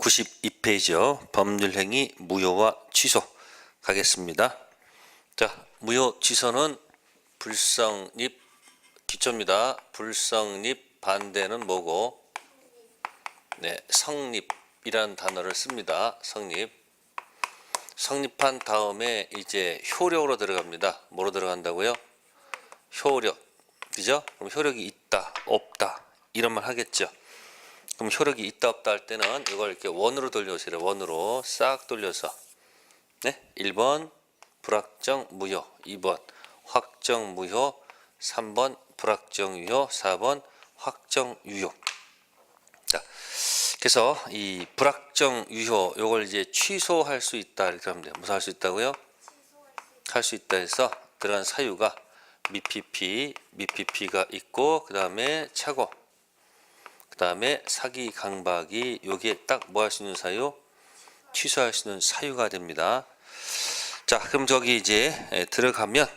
92페이지요. 법률행위 무효와 취소 가겠습니다. 자, 무효 취소는 불성립 기초입니다. 불성립 반대는 뭐고? 네, 성립이라는 단어를 씁니다. 성립. 성립한 다음에 이제 효력으로 들어갑니다. 뭐로 들어간다고요? 효력. 그죠? 그럼 효력이 있다, 없다 이런 말 하겠죠. 그럼 효력이 있다 없다 할 때는 이걸 이렇게 원으로 돌려오시래요. 원으로 싹 돌려서. 네? 1번 불확정 무효, 2번 확정 무효, 3번 불확정 유효, 4번 확정 유효. 자, 그래서 이 불확정 유효 요걸 이제 취소할 수 있다 이렇게 하면 돼요. 무슨 할 수 있다고요? 할 수 있다 해서 들어간 사유가 미피피가 있고 그 다음에 착오, 그 다음에 사기 강박이 여기에 딱 뭐 할 수 있는 사유? 취소할 수 있는 사유가 됩니다. 자, 그럼 저기 이제 들어가면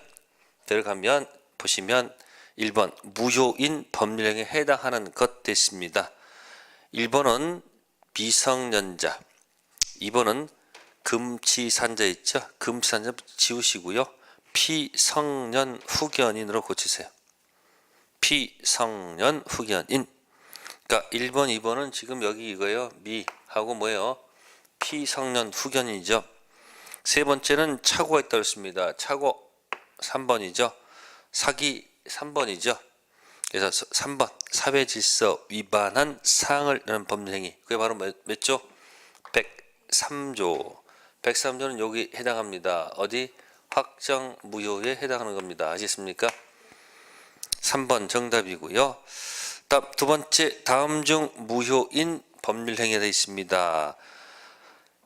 보시면 1번 무효인 법률행위에 해당하는 것 됐습니다. 1번은 미성년자, 2번은 금치산자 있죠? 금치산자 지우시고요. 피성년 후견인으로 고치세요. 피성년 후견인. 그러니까 1번, 2번은 지금 여기 이거예요. 미하고 뭐예요? 피성년 후견이죠. 세 번째는 착오가 있다고 했습니다. 착오 3번이죠. 사기 3번이죠. 그래서 3번 사회질서 위반한 사항을 이런 법률행위. 그게 바로 몇 조? 103조. 103조는 여기 해당합니다. 어디? 확정 무효에 해당하는 겁니다. 아시겠습니까? 3번 정답이고요. 다음 두 번째 다음 중 무효인 법률행위가 되어 있습니다.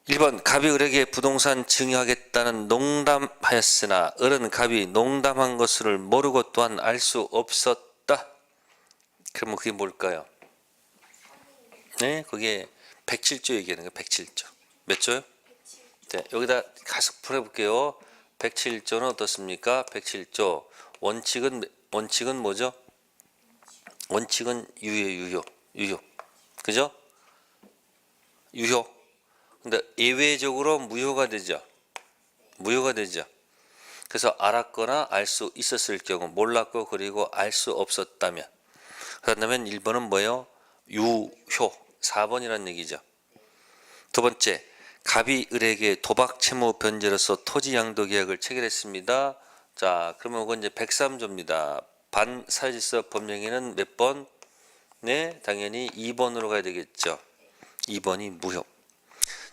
1번 갑이 을에게 부동산 증여하겠다는 농담하였으나 을은 갑이 농담한 것을 모르고 또한 알 수 없었다. 그러면 그게 뭘까요? 네, 그게 107조 얘기하는 거예요. 107조. 몇 조요? 네, 여기다 가서 풀어볼게요. 107조는 어떻습니까? 107조 원칙은 뭐죠? 원칙은 유효. 그죠? 유효. 근데 예외적으로 무효가 되죠. 그래서 알았거나 알 수 있었을 경우, 몰랐고 그리고 알 수 없었다면, 그렇다면 1번은 뭐예요? 유효. 4번이라는 얘기죠. 두 번째, 갑이 을에게 도박 채무 변제로서 토지 양도 계약을 체결했습니다. 자, 그러면 이건 이제 103조입니다. 반사회질서 법령에는 몇 번? 네, 당연히 2번으로 가야 되겠죠. 2번이 무효.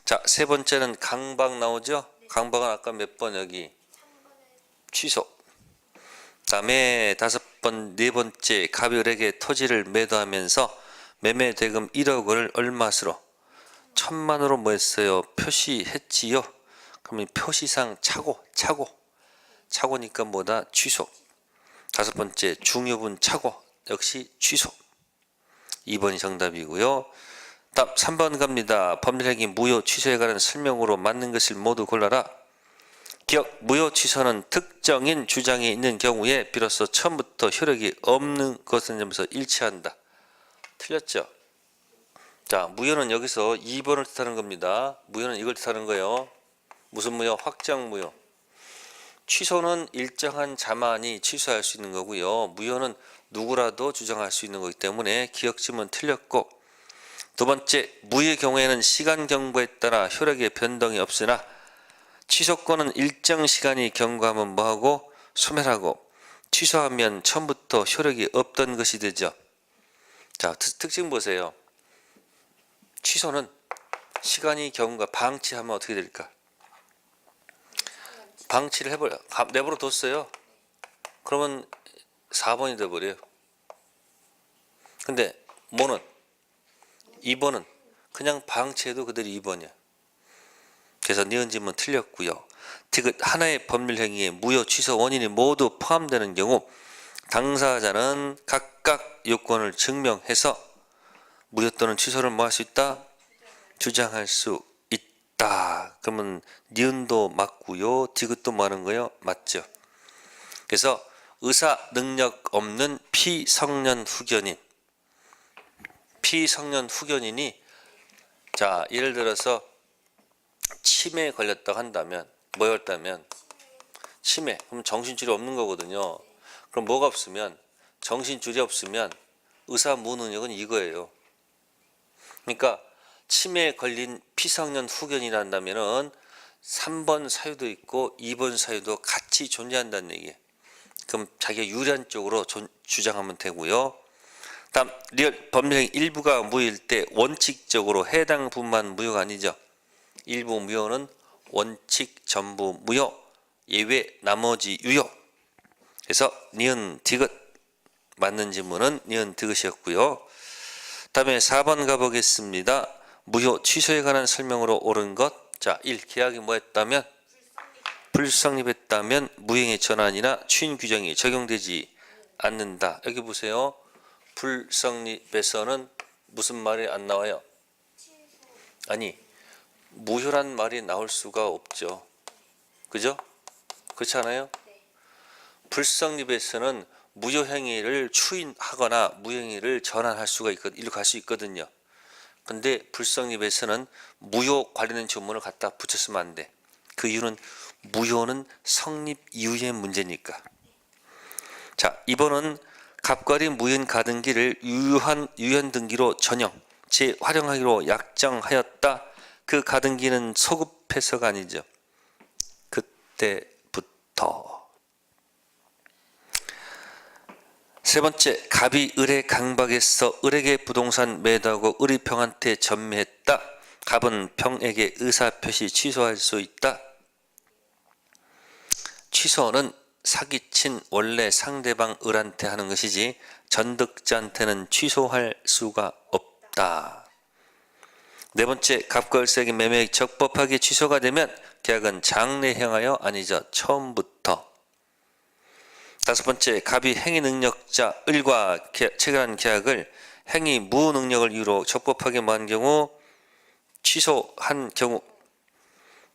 자, 세 번째는 강박 나오죠? 강박은 아까 몇 번 여기? 취소. 다음에 네 번째 갑이 을에게 토지를 매도하면서 매매 대금 1억 원을 얼마수로? 1000만으로 뭐 했어요? 표시했지요? 그러면 표시상 착오니까 뭐다? 취소. 다섯 번째 중요분 착오 역시 취소. 2번이 정답이고요. 다음 3번 갑니다. 법률행위 무효 취소에 관한 설명으로 맞는 것을 모두 골라라. 기억 무효 취소는 특정인 주장이 있는 경우에 비로소 처음부터 효력이 없는 것은 점에서 일치한다. 틀렸죠? 자, 무효는 여기서 2번을 뜻하는 겁니다. 무효는 이걸 뜻하는 거예요. 무슨 무효? 확정 무효. 취소는 일정한 자만이 취소할 수 있는 거고요. 무효는 누구라도 주장할 수 있는 거기 때문에 기억지문 틀렸고, 두 번째, 무효의 경우에는 시간 경과에 따라 효력의 변동이 없으나 취소권은 일정 시간이 경과하면 뭐하고? 소멸하고, 취소하면 처음부터 효력이 없던 것이 되죠. 자, 특징 보세요. 취소는 시간이 경과, 방치하면 어떻게 될까? 방치를 해버려. 내버려 뒀어요. 그러면 4번이 돼버려요. 근데 뭐는? 2번은 그냥 방치해도 그대로 2번이야. 그래서 니은지문 틀렸고요. 디귿 하나의 법률행위에 무효 취소 원인이 모두 포함되는 경우 당사자는 각각 요건을 증명해서 무효 또는 취소를 뭐 할 수 있다? 주장할 수 있다. 그러면 니은도 맞고요. 디귿도 뭐 하는 거예요? 맞죠. 그래서 의사 능력 없는 피성년 후견인이 자, 예를 들어서 치매에 걸렸다고 한다면, 뭐였다면 치매, 그럼 정신줄이 없는 거거든요. 그럼 뭐가 없으면, 정신줄이 없으면 의사 무능력은 이거예요. 그러니까 치매에 걸린 피성년 후견이란다면은 3번 사유도 있고 2번 사유도 같이 존재한다는 얘기예요. 그럼 자기가 유리한 쪽으로 주장하면 되고요. 다음 법률행 일부가 무효일 때 원칙적으로 해당 부분만 무효가 아니죠. 일부 무효는 원칙 전부 무효, 예외 나머지 유효. 그래서 니은 디귿 맞는 질문은 니은 디귿이었고요. 다음에 4번 가보겠습니다. 무효 취소에 관한 설명으로 옳은 것. 자, 1. 계약이 뭐였다면? 불성립했다면 무효의 전환이나 추인 규정이 적용되지 않는다. 여기 보세요. 불성립에서는 무슨 말이 안 나와요? 아니, 무효란 말이 나올 수가 없죠. 그죠? 그렇지 않아요? 불성립에서는 무효 행위를 추인하거나 무효행위를 전환할 수가 이리로 갈 수 있거든요. 근데 불성립에서는 무효 관련된 조문을 갖다 붙였으면 안 돼. 그 이유는 무효는 성립 이후의 문제니까. 자, 2번은 갑과리 무효인 가등기를 유연 등기로 전형, 재활용하기로 약정하였다. 그 가등기는 소급해서가 아니죠. 그때부터. 세 번째, 갑이 을의 강박에서 을에게 부동산 매도하고 을이 평한테 전매했다. 갑은 평에게 의사표시 취소할 수 있다. 취소는 사기친 원래 상대방 을한테 하는 것이지 전득자한테는 취소할 수가 없다. 네 번째, 갑과 을사에게 매매액 적법하게 취소가 되면 계약은 장래 행하여 아니죠. 처음부터. 다섯 번째, 갑이 행위 능력자 을과 체결한 계약을 행위 무능력을 이유로 적법하게 한 경우 취소한 경우.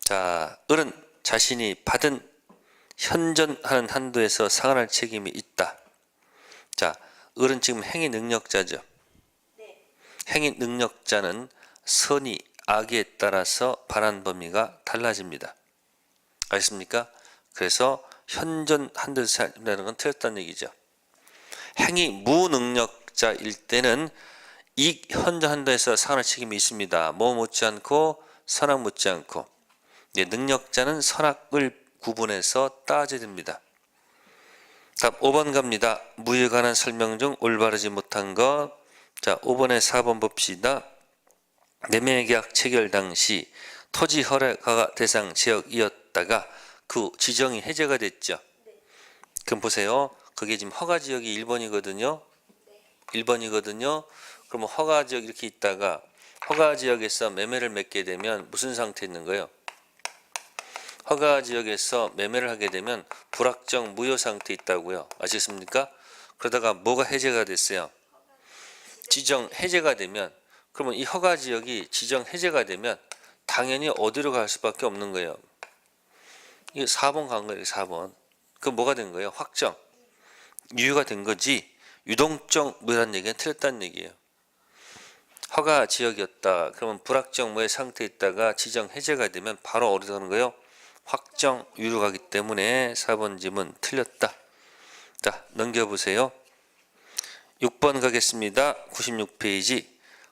자, 을은 자신이 받은 현존하는 한도에서 상환할 책임이 있다. 자, 을은 지금 행위 능력자죠. 행위 능력자는 선의, 악에 따라서 반환 범위가 달라집니다. 알겠습니까? 그래서 현존 한도에서 살인다는 건 틀렸다는 얘기죠. 행위 무능력자일 때는 이 현존 한도에서 상환할 책임이 있습니다. 뭐 못지않고 선악 못지않고. 능력자는 선악을 구분해서 따져야 됩니다. 다음 5번 갑니다. 무효에 관한 설명 중 올바르지 못한 것. 자, 5번에 4번 봅시다. 매매계약 체결 당시 토지 허가가 대상 지역이었다가 그 지정이 해제가 됐죠. 그럼 보세요. 그게 지금 허가지역이 1번이거든요. 1번이거든요. 그러면 허가지역 이렇게 있다가 허가지역에서 매매를 맺게 되면 무슨 상태에 있는 거예요? 허가지역에서 매매를 하게 되면 불확정 무효 상태에 있다고요. 아시겠습니까? 그러다가 뭐가 해제가 됐어요? 지정 해제가 되면, 그러면 이 허가지역이 지정 해제가 되면 당연히 어디로 갈 수밖에 없는 거예요. 이게 4번 간 거예요. 4번. 그럼 뭐가 된 거예요? 확정. 유효가 된 거지 유동적 무효라는 얘기는 틀렸다는 얘기예요. 허가 지역이었다. 그러면 불확정 무효 상태에 있다가 지정 해제가 되면 바로 어디로 가는 거예요? 확정 유효로 가기 때문에 4번 질문 틀렸다. 자, 넘겨보세요. 6번 가겠습니다. 96페이지.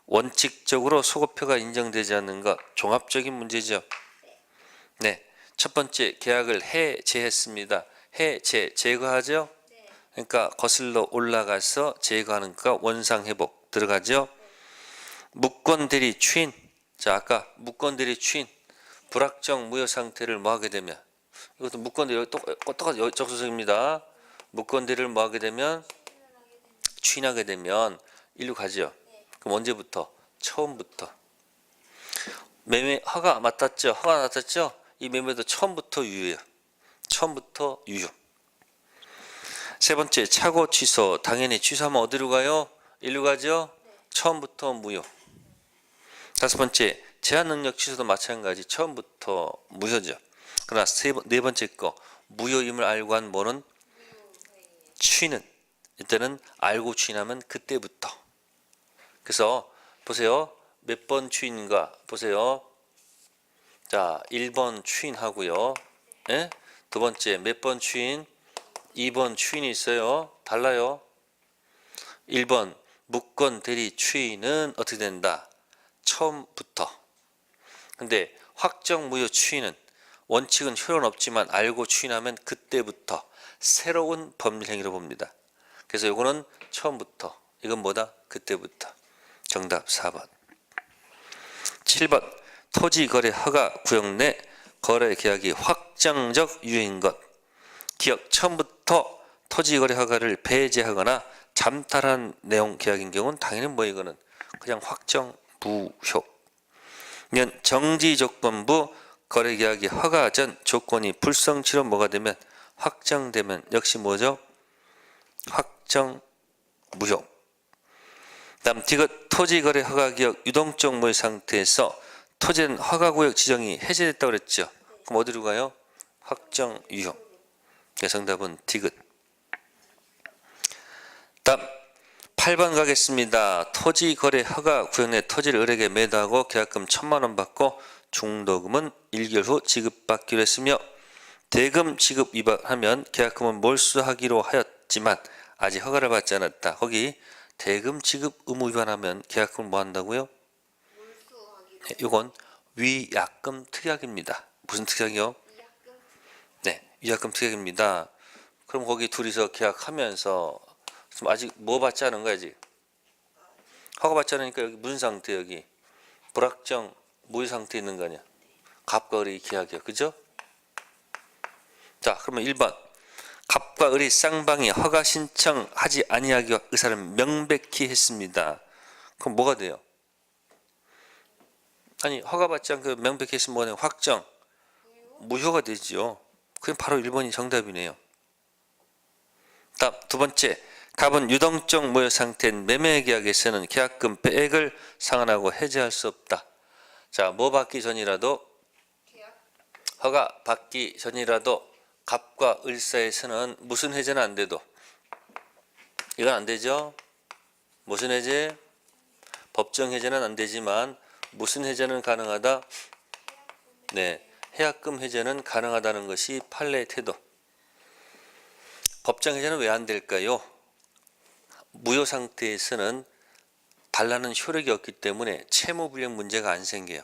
원칙적으로 소급표가 인정되지 않는 것. 종합적인 문제죠. 네, 첫 번째 계약을 해제했습니다. 제거하죠. 그러니까 거슬러 올라가서 제거하는 거 원상회복 들어가죠. 무권 대리 추인. 자, 아까 무권 대리 추인 불확정 무효 상태를 뭐 하게 되면, 이것도 무권 대리 똑같이 적소석입니다. 무권 대리를 뭐 하게 되면 추인하게 되면 일로 가죠. 그럼 언제부터? 처음부터. 매매 허가 맡았죠. 허가 맡았죠. 이 매매도 처음부터 유효예요. 처음부터 유효. 세 번째, 착오 취소. 당연히 취소하면 어디로 가요? 일로 가죠. 처음부터 무효. 다섯 번째, 제한 능력 취소도 마찬가지. 처음부터 무효죠. 그러나 네 번째 거, 무효임을 알고 한 뭐는 추인은 이때는 알고 추인하면 그때부터. 그래서 보세요. 몇 번 추인가 보세요. 자, 1번 추인하고요. 예? 두 번째 몇 번 추인? 2번 추인이 있어요. 달라요. 1번 무건 대리 추인은 어떻게 된다? 처음부터. 근데 확정 무효 추인은 원칙은 효력은 없지만 알고 추인하면 그때부터 새로운 법률 행위로 봅니다. 그래서 이거는 처음부터. 이건 뭐다? 그때부터. 정답 4번. 7번 토지거래 허가 구역 내 거래 계약이 확정적 유예인 것. 기억 처음부터 토지거래 허가를 배제하거나 잠탈한 내용 계약인 경우는 당연히 뭐 이거는 그냥 확정 무효. 년 정지조건부 거래계약이 허가 전 조건이 불성치로 뭐가 되면 확정되면 역시 뭐죠? 확정 무효. 다음 디귿 토지거래 허가기억 유동적 무효 상태에서 토지는 허가구역 지정이 해제됐다고 그랬죠. 그럼 어디로 가요? 확정 유효. 정답은 디귿. 다음 8번 가겠습니다. 토지거래 허가 구역 내 토지를 을에게 매도하고 계약금 1,000만 원 받고 중도금은 1개월 후 지급받기로 했으며 대금 지급 위반하면 계약금은 몰수하기로 하였지만 아직 허가를 받지 않았다. 거기 대금 지급 의무 위반하면 계약금을 뭐 한다고요? 네, 이건 위약금 특약입니다. 무슨 특약이요? 네, 위약금 특약입니다. 그럼 거기 둘이서 계약하면서 지금 아직 뭐 받지 않은 거야 아직? 허가 받지 않으니까 여기 무슨 상태 여기? 불확정 무효 상태에 있는 거 아니야? 갑과 을의 계약이야. 그죠? 자, 그러면 1번. 갑과 을이 쌍방이 허가 신청하지 아니하기 의사를 명백히 했습니다. 그럼 뭐가 돼요? 아니 허가받지 않고 명백히 했으면 뭐가 돼요? 확정 무효가 되지요. 그럼 바로 1번이 정답이네요. 다음 두 번째. 갑은 유동적 무효 상태인 매매계약에서는 계약금 배액을 상환하고 해제할 수 없다. 자, 뭐 받기 전이라도 허가 받기 전이라도 갑과 을 사이에서는 무슨 해제는 안 돼도 이건 안 되죠. 무슨 해제? 법정 해제는 안 되지만 무슨 해제는 가능하다? 네, 해약금 해제는 가능하다는 것이 판례의 태도. 법정 해제는 왜 안 될까요? 무효 상태에서는 반란은 효력이 없기 때문에 채무불이행 문제가 안 생겨요.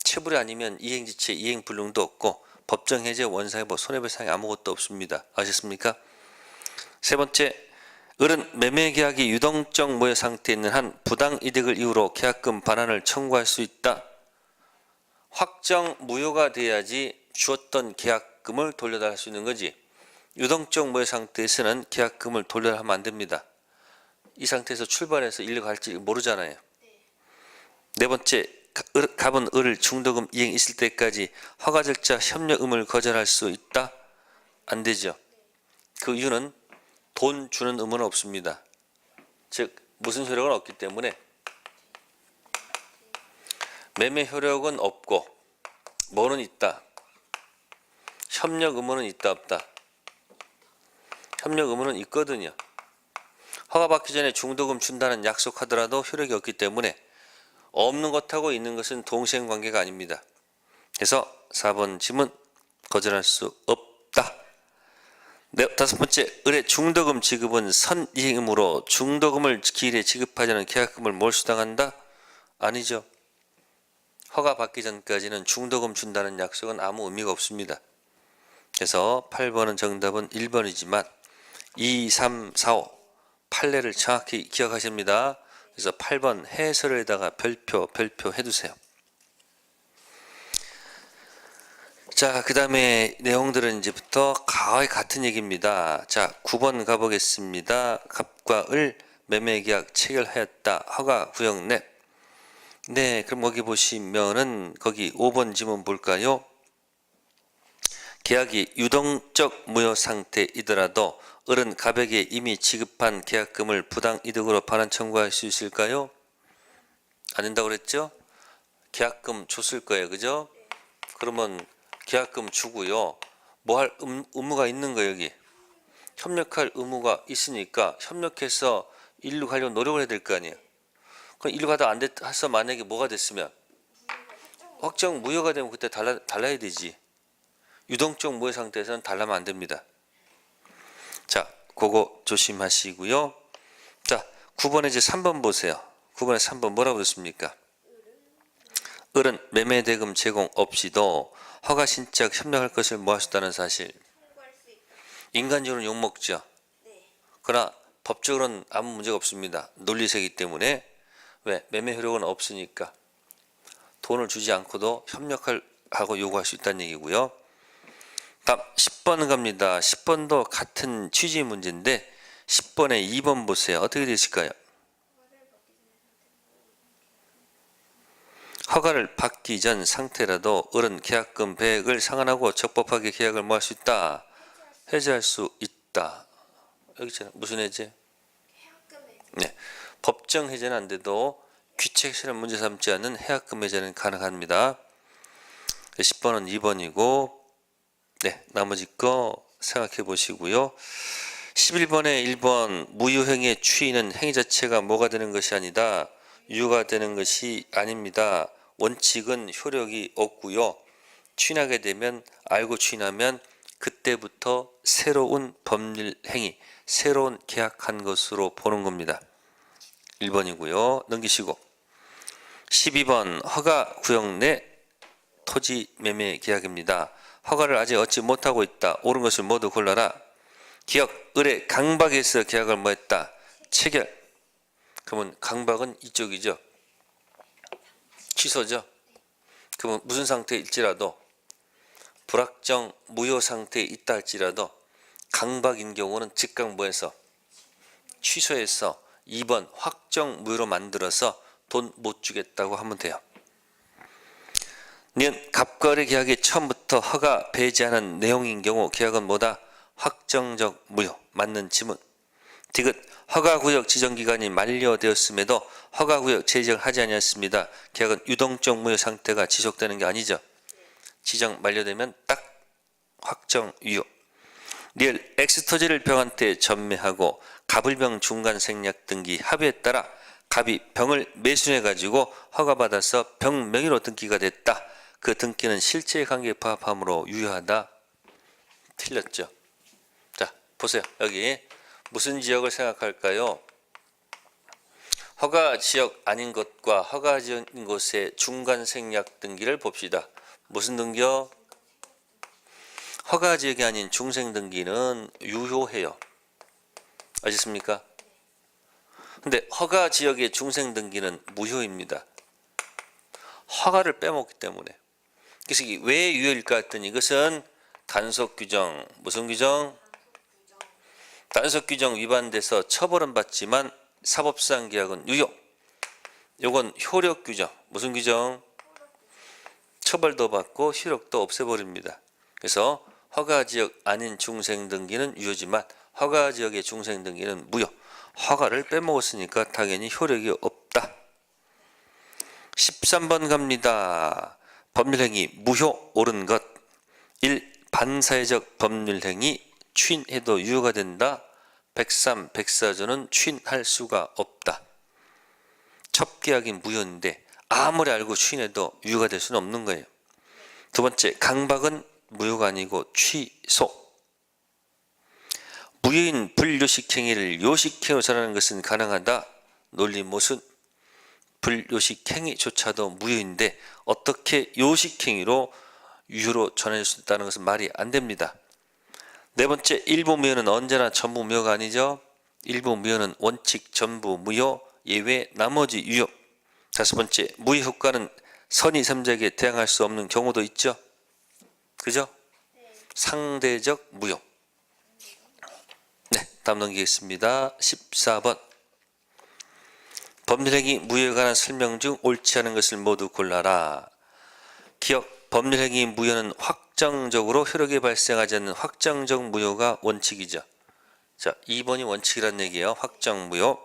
채불이 아니면 이행지체, 이행불능도 없고 법정 해제, 원상회복, 손해배상이 아무것도 없습니다. 아셨습니까? 세 번째, 을은 매매계약이 유동적 무효 상태에 있는 한 부당이득을 이유로 계약금 반환을 청구할 수 있다. 확정 무효가 돼야지 주었던 계약금을 돌려달할 수 있는 거지. 유동적 무효 상태에서는 계약금을 돌려하면 안 됩니다. 이 상태에서 출발해서 일로 갈지 모르잖아요. 네 번째, 갑은 을을 중도금 이행 있을 때까지 허가 절차 협력 의무를 거절할 수 있다? 안 되죠. 그 이유는 돈 주는 의무는 없습니다. 즉 무슨 효력은 없기 때문에 매매 효력은 없고 뭐는 있다? 협력 의무는 있다 없다? 협력 의무는 있거든요. 허가받기 전에 중도금 준다는 약속하더라도 효력이 없기 때문에 없는 것하고 있는 것은 동시행관계가 아닙니다. 그래서 4번 질문 거절할 수 없다. 네, 다섯 번째, 을의 중도금 지급은 선이행으로 중도금을 기일에 지급하지 않은 계약금을 몰수당한다? 아니죠. 허가받기 전까지는 중도금 준다는 약속은 아무 의미가 없습니다. 그래서 8번은 정답은 1번이지만 2, 3, 4, 5 판례를 정확히 기억하십니다. 그래서 8번 해설에다가 별표 해두세요. 자, 그 다음에 내용들은 이제부터 거의 같은 얘기입니다. 자, 9번 가보겠습니다. 갑과 을 매매계약 체결하였다. 허가 구역 내. 네, 그럼 거기 보시면은 거기 5번 지문 볼까요? 계약이 유동적 무효 상태이더라도 을은 갑에게 이미 지급한 계약금을 부당이득으로 반환 청구할 수 있을까요? 안 된다고 그랬죠? 계약금 줬을 거예요. 그죠? 그러면 계약금 주고요. 뭐 할 의무가 있는 거예요. 여기. 협력할 의무가 있으니까 협력해서 일로 가려고 노력을 해야 될 거 아니에요. 그럼 일로 가다 안 돼서 만약에 뭐가 됐으면 확정 무효가 되면 그때 달라야 되지. 유동적 무효 상태에서는 달라면 안 됩니다. 자, 그거 조심하시고요. 자, 9번에 이제 3번 보세요. 9번에 3번 뭐라고 그랬습니까? 을은 매매 대금 제공 없이도 허가 신청 협력할 것을 모았다는 사실. 인간적으로는 욕먹죠. 그러나 법적으로는 아무 문제가 없습니다. 논리세이기 때문에. 왜? 매매 효력은 없으니까 돈을 주지 않고도 협력하고 요구할 수 있다는 얘기고요. 다음 10번 갑니다. 10번도 같은 취지 문제인데 10번에 2번 보세요. 어떻게 되실까요? 허가를 받기 전 상태라도 을은 계약금 배액을 상환하고 적법하게 계약을 뭐 할 수 있다? 해제할 수 있다. 여기 있잖아요. 무슨 해제? 네. 법정 해제는 안 돼도 귀책 해제는 문제 삼지 않는 해약금 해제는 가능합니다. 10번은 2번이고 네, 나머지 거 생각해 보시고요. 11번에 1번 무효행위의 추인은 행위 자체가 뭐가 되는 것이 아니다. 유효가 되는 것이 아닙니다. 원칙은 효력이 없고요. 추인하게 되면 알고 추인하면 그때부터 새로운 법률 행위, 새로운 계약한 것으로 보는 겁니다. 1번이고요. 넘기시고 12번 허가 구역 내 토지 매매 계약입니다. 허가를 아직 얻지 못하고 있다. 옳은 것을 모두 골라라. 기억, 을의 강박에서 계약을 뭐 했다? 체결. 그러면 강박은 이쪽이죠. 취소죠. 그러면 무슨 상태일지라도 불확정 무효 상태에 있다 할지라도 강박인 경우는 즉각 뭐해서 취소해서 2번 확정 무효로 만들어서 돈 못 주겠다고 하면 돼요. 니은 갑거래 계약이 처음부터 허가 배제하는 내용인 경우 계약은 뭐다? 확정적 무효. 맞는 지문. 디귿 허가구역 지정기간이 만료되었음에도 허가구역 제정을 하지 아니했습니다. 계약은 유동적 무효 상태가 지속되는 게 아니죠. 지정 만료되면 딱 확정 유효. 리을 X토지를 병한테 전매하고 갑을병 중간 생략 등기 합의에 따라 갑이 병을 매수해 가지고 허가받아서 병 명의로 등기가 됐다. 그 등기는 실제 관계에 부합함으로 유효하다. 틀렸죠. 자, 보세요. 여기 무슨 지역을 생각할까요? 허가 지역 아닌 것과 허가 지역인 곳의 중간 생략 등기를 봅시다. 무슨 등기요? 허가 지역이 아닌 중생 등기는 유효해요. 아셨습니까? 근데 허가 지역의 중생 등기는 무효입니다. 허가를 빼먹기 때문에. 그래서 이게 왜 유효일까 했더니 이것은 단속 규정, 무슨 규정? 단속 규정 위반돼서 처벌은 받지만 사법상 계약은 유효. 요건 효력 규정, 무슨 규정? 처벌도 받고 효력도 없애버립니다. 그래서 허가 지역 아닌 중생 등기는 유효지만 허가 지역의 중생 등기는 무효. 허가를 빼먹었으니까 당연히 효력이 없다. 13번 갑니다. 법률행위 무효 옳은 것. 1. 반사회적 법률행위 추인해도 유효가 된다. 103, 104조는 추인할 수가 없다. 첩계약이 무효인데 아무리 알고 추인해도 유효가 될 수는 없는 거예요. 두 번째, 강박은 무효가 아니고 취소. 무효인 불요식행위를 요식행위로 전하는 것은 가능하다. 논리모순. 불요식행위조차도 무효인데 어떻게 요식행위로 유효로 전해질 수 있다는 것은 말이 안 됩니다. 네 번째, 일부 무효는 언제나 전부 무효가 아니죠. 일부 무효는 원칙 전부 무효, 예외 나머지 유효. 다섯 번째, 무효 효과는 선의 3자에게 대항할 수 없는 경우도 있죠. 그죠? 상대적 무효. 네, 다음 넘기겠습니다. 14번. 법률행위 무효에 관한 설명 중 옳지 않은 것을 모두 골라라. 기억, 법률행위 무효는 확정적으로 효력이 발생하지 않는 확정적 무효가 원칙이죠. 자, 2번이 원칙이라는 얘기예요. 확정 무효.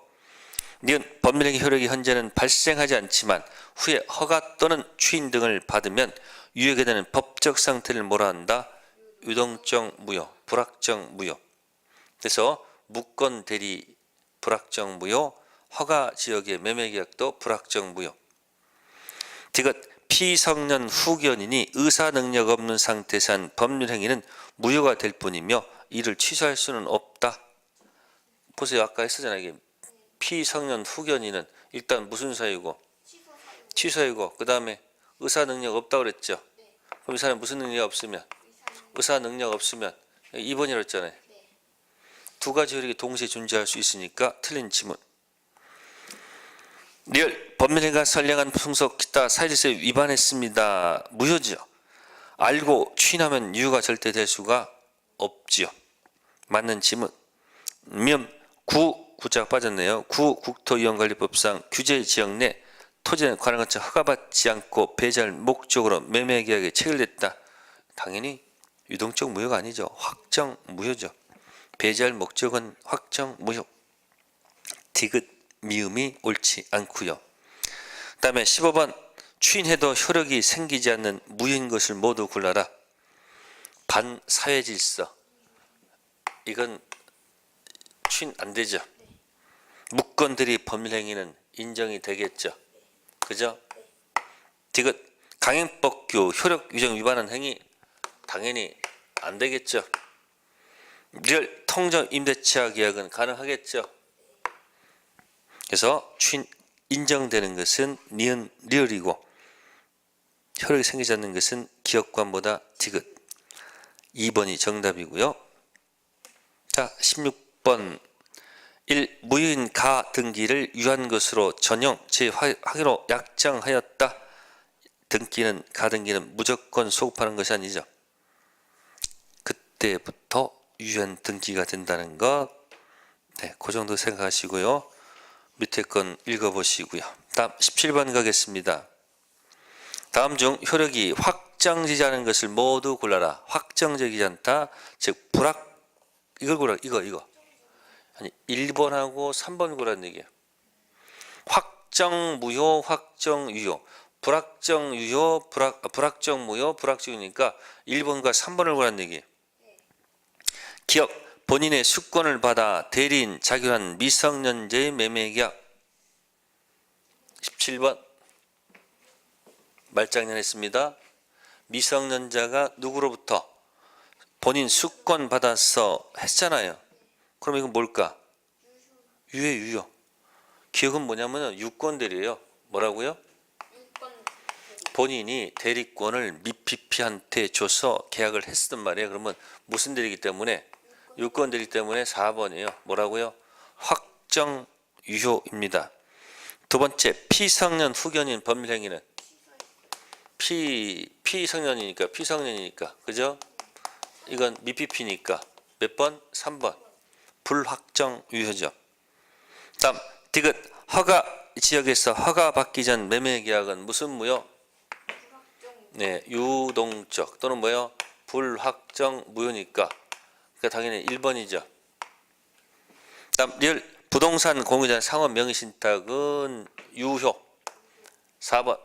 니은 법률행위 효력이 현재는 발생하지 않지만 후에 허가 또는 추인 등을 받으면 유효하게 되는 법적 상태를 뭐라 한다? 유동적 무효, 불확정 무효. 그래서 무건 대리 불확정 무효, 허가 지역의 매매계약도 불확정 무효. 디귿 피성년 후견인이 의사 능력 없는 상태에서 한 법률행위는 무효가 될 뿐이며 이를 취소할 수는 없다. 보세요. 아까 했었잖아요. 이게 피성년 후견인은 일단 무슨 사유고? 취소이고 그 다음에 의사 능력 없다고 그랬죠. 그럼 이 사람 무슨 능력 없으면? 의사 능력 없으면 2번이라고 했잖아요. 두 가지 효력이 동시에 존재할 수 있으니까 틀린 지문. 리얼 법률행위가 선량한 풍속 기타 사회질서에 위반했습니다. 무효죠. 알고 추인하면 유효가 절대 될 수가 없지요. 맞는 지문. 구자가 빠졌네요. 국토위원관리법상 규제 지역 내 토지는 관할 건축 허가받지 않고 배제할 목적으로 매매계약에 체결됐다. 당연히 유동적 무효가 아니죠. 확정 무효죠. 배제할 목적은 확정 무효. 디귿 미음이 옳지 않고요. 그 다음에 15번 추인해도 효력이 생기지 않는 무효인 것을 모두 골라라. 반사회질서. 이건 추인 안 되죠. 무건들이 법률행위는 인정이 되겠죠. 그죠? 디귿 강행법규 효력 규정 위반한 행위 당연히 안 되겠죠. 리얼 통정 임대차 계약은 가능하겠죠. 그래서 추인 인정되는 것은 니은 리얼이고 효력이 생기지 않는 것은 기억관보다 디귿. 2번이 정답이고요. 자, 16번 1. 무효인 가 등기를 유한 것으로 전형 제 확인으로 약정하였다. 등기는 가 등기는 무조건 소급하는 것이 아니죠. 그때부터 유효한 등기가 된다는 것. 네, 그 정도 생각하시고요. 밑에 건 읽어보시고요. 다음 17번 가겠습니다. 다음 중 효력이 확정되지 않은 것을 모두 골라라. 확정되지 않다. 즉 이걸 골라. 이거. 아니 1번하고 3번 고라는 얘기예요. 확정 무효, 확정 유효. 불확정 유효, 불확정 무효, 불확정 유효니까 1번과 3번을 고라는 얘기예요. 기업 본인의 수권을 받아 대리인 자격한 미성년자의 매매계약. 17번 말장난했습니다. 미성년자가 누구로부터 본인 수권 받아서 했잖아요. 그럼 이건 뭘까? 유효. 기억은 뭐냐면 유권대리예요. 뭐라고요? 본인이 대리권을 미피피한테 줘서 계약을 했었단 말이에요. 그러면 무슨 대리이기 때문에? 유권대리 때문에 4번이에요. 뭐라고요? 확정 유효입니다. 두 번째, 피성년 후견인 법률행위는 피성년이니까 그죠? 이건 미피피니까 몇 번? 3번. 불확정 유효죠. 다음 디귿 허가 지역에서 허가받기 전 매매계약은 무슨 무효? 네, 유동적 또는 뭐요? 불확정 무효니까 그러니까 당연히 1번이죠. 다음 리얼 부동산 공유자 상업 명의신탁은 유효. 4번.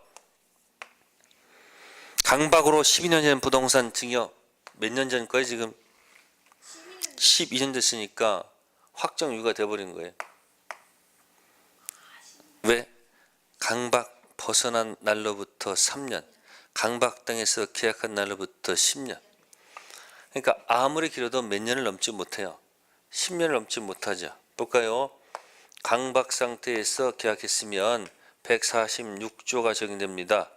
강박으로 12년 전 부동산 증여 몇 년 전 거예요 지금? 12년 됐으니까 확정 유효가 돼버린 거예요. 왜? 강박 벗어난 날로부터 3년, 강박당해서 계약한 날로부터 10년. 그러니까 아무리 길어도 몇 년을 넘지 못해요. 10년을 넘지 못하죠. 볼까요? 강박 상태에서 계약했으면 146조가 적용됩니다.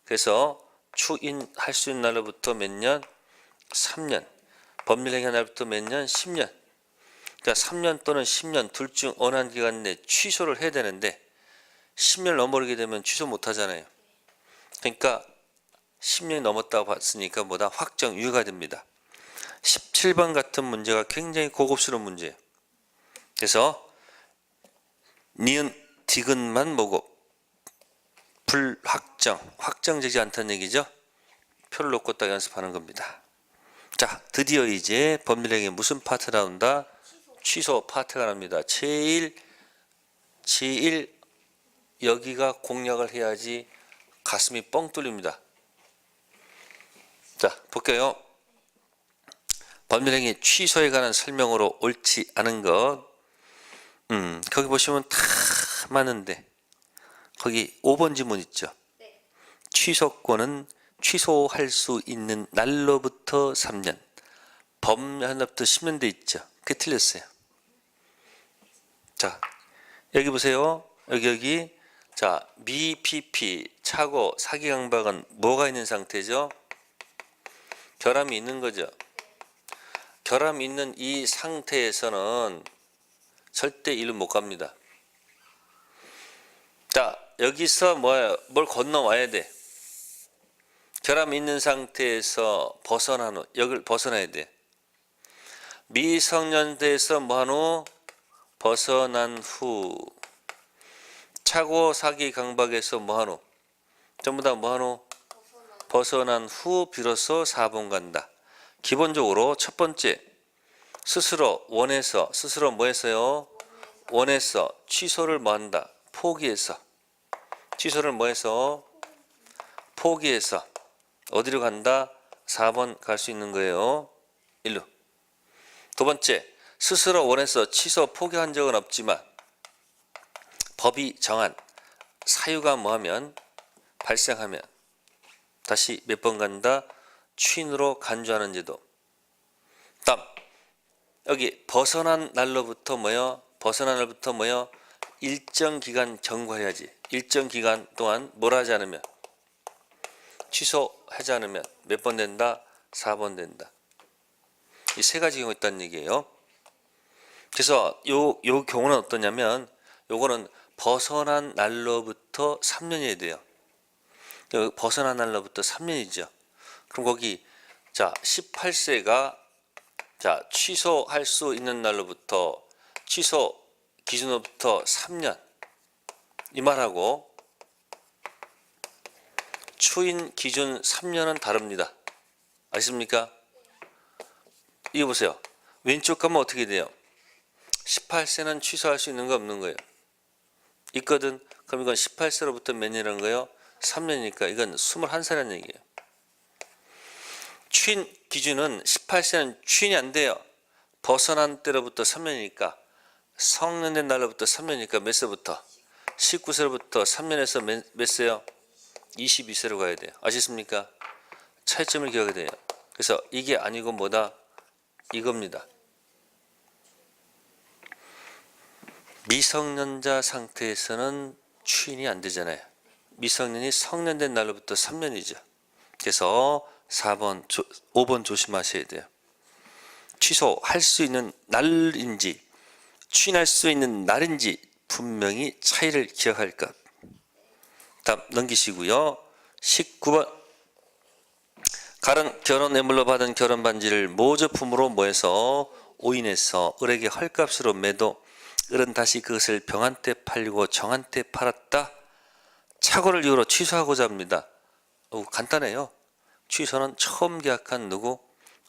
그래서 추인할 수 있는 날로부터 몇 년? 3년. 법률행위 날부터 몇 년? 10년. 그러니까 3년 또는 10년 둘 중 어느 한 기간 내 취소를 해야 되는데 10년을 넘어버리게 되면 취소 못 하잖아요. 그러니까 10년이 넘었다고 봤으니까 뭐다? 확정 유효가 됩니다. 17번 같은 문제가 굉장히 고급스러운 문제예요. 그래서 니은 디귿만 보고 불확정, 확정되지 않다는 얘기죠. 표를 놓고 딱 연습하는 겁니다. 자, 드디어 이제 법률행위 무슨 파트가 나온다? 취소 파트가 납니다. 제일 여기가 공략을 해야지 가슴이 뻥 뚫립니다. 자, 볼게요. 법률행위 취소에 관한 설명으로 옳지 않은 것. 거기 보시면 다 많은데 거기 5번 지문 있죠. 취소권은 취소할 수 있는 날로부터 3년, 범날로부터 10년 돼 있죠. 그게 틀렸어요. 자, 여기 보세요. 여기. 자, 미PP, 차고, 사기강박은 뭐가 있는 상태죠? 결함이 있는 거죠. 결함이 있는 이 상태에서는 절대 일로 못 갑니다. 자, 여기서 뭐예요? 뭘 건너와야 돼. 결함이 있는 상태에서 벗어난 후, 여기를 벗어나야 돼. 미성년대에서 뭐한 후? 벗어난 후. 차고, 사기, 강박에서 뭐한 후? 전부 다 뭐한 후? 벗어난 후 비로소 4번 간다. 기본적으로 첫 번째, 스스로 원해서, 스스로 뭐 했어요? 원해서 취소를 뭐 한다? 포기해서. 취소를 뭐 해서? 포기해서. 어디로 간다? 4번 갈 수 있는 거예요. 1루. 두 번째, 스스로 원해서 취소 포기한 적은 없지만 법이 정한 사유가 뭐하면 발생하면 다시 몇 번 간다? 추인으로 간주하는 제도. 다음 여기 벗어난 날로부터 뭐요? 벗어난 날부터 뭐요? 일정 기간 경과해야지. 일정 기간 동안 뭘 하지 않으면 취소하지 않으면 몇 번 된다? 4번 된다. 이 세 가지 경우가 있다는 얘기예요. 그래서 요 경우는 어떠냐면 요거는 벗어난 날로부터 3년이어야 돼요. 벗어난 날로부터 3년이죠. 그럼 거기 자 18세가 자 취소할 수 있는 날로부터 취소 기준으로부터 3년 이 말하고 추인 기준 3년은 다릅니다. 아십니까? 이거 보세요. 왼쪽 가면 어떻게 돼요? 18세는 취소할 수 있는 거 없는 거예요. 있거든. 그럼 이건 18세로부터 몇 년이라는 거예요? 3년이니까 이건 21살이라는 얘기예요. 추인 기준은 18세는 추인이 안 돼요. 벗어난 때로부터 3년이니까 성년된 날로부터 3년이니까 몇 세부터? 19세로부터 3년에서 몇 세요? 22세로 가야 돼요. 아시겠습니까? 차이점을 기억해야 돼요. 그래서 이게 아니고 뭐다? 이겁니다. 미성년자 상태에서는 추인이 안 되잖아요. 미성년이 성년된 날로부터 3년이죠. 그래서 4번, 5번 조심하셔야 돼요. 취소할 수 있는 날인지 추인할 수 있는 날인지 분명히 차이를 기억할 것. 다음 넘기시고요. 19번 가른 결혼 뇌물로 받은 결혼 반지를 모조품으로 모해서 오인해서 을에게 헐값으로 매도 을은 다시 그것을 병한테 팔고 정한테 팔았다. 착오를 이유로 취소하고자 합니다. 간단해요. 취소는 처음 계약한 누구?